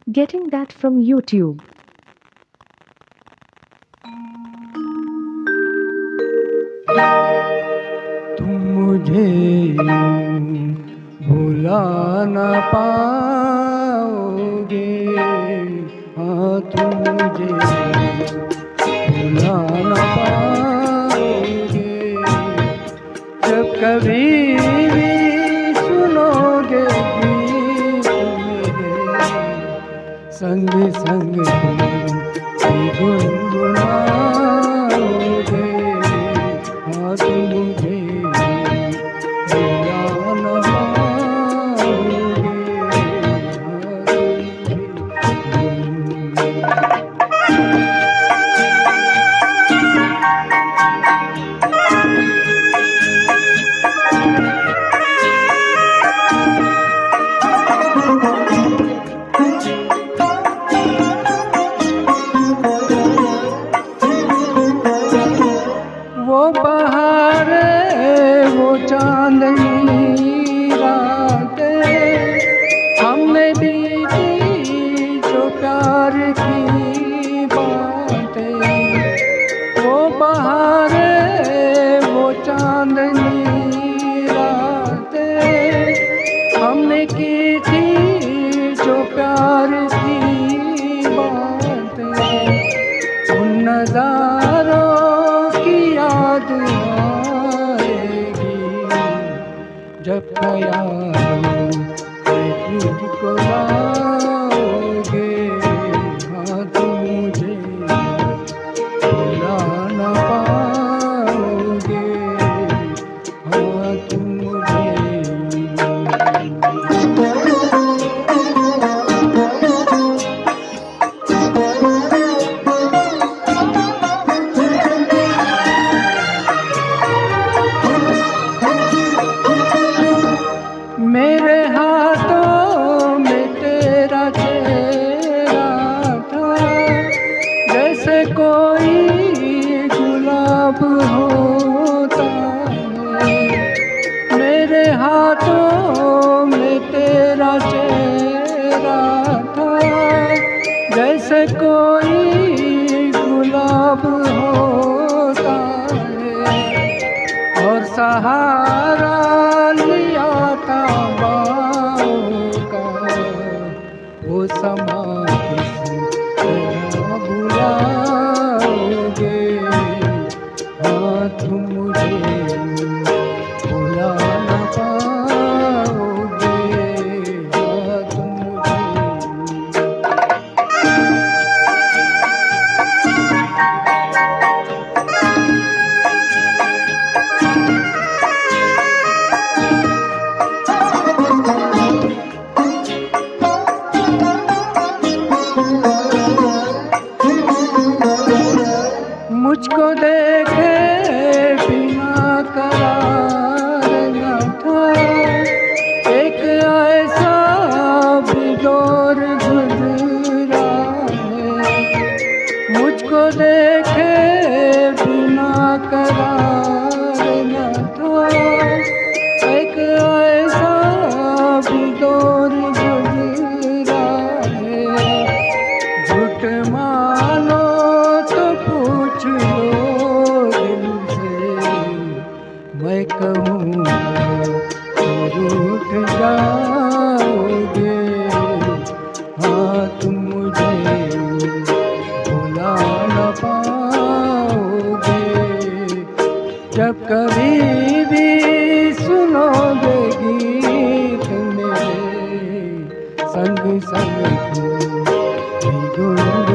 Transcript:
Getting that from YouTube. तुम मुझे यूं भुला न पाओगे, हाँ तुम मुझे भुला न पाओगे। जब कभी भी सुनोगे गीत मेरे, संग संग तुम भी गुनगुनाओगे। हाँ तुम मुझे भुला न पाओगे, हाँ वो बहारें, वो चांदनी रातें हमने बीती जो प्यार की बातें। वो बहारें, वो चांदनी रातें हमने की थी जो प्यार की बातें। उन नज़ारों की याद आएगी जब ख्यालों में तुझको लाओगे। हाँ तुम मुझे भुला न पाओगे, हाँ तुम मुझे मेरे हाथों में तेरा चेहरा था, जैसे कोई गुलाब होता है। मेरे हाथों में तेरा चेहरा था, जैसे कोई गुलाब होता है। और सहारा लिया था बाहों का, वो समा किस तरह भुलाओगे। हाँ तुम मुझे भुला न पाओगे, हाँ तुम मुझे मुझको देखे बिना करार न था, एक ऐसा भी दौर गुजरा है। मुझको देखे बिना करार न था, एक ऐसा भी दौर गुजरा है। झूठ मानो तो पूछ लो दिल से, मैं कहूँगा तो रूठ जाओगे। हाँ तुम मुझे भुला न पाओगे, जब कभी भी सुनोगे गीत मेरे, संग संग तुम भी गुनगुनाओगे।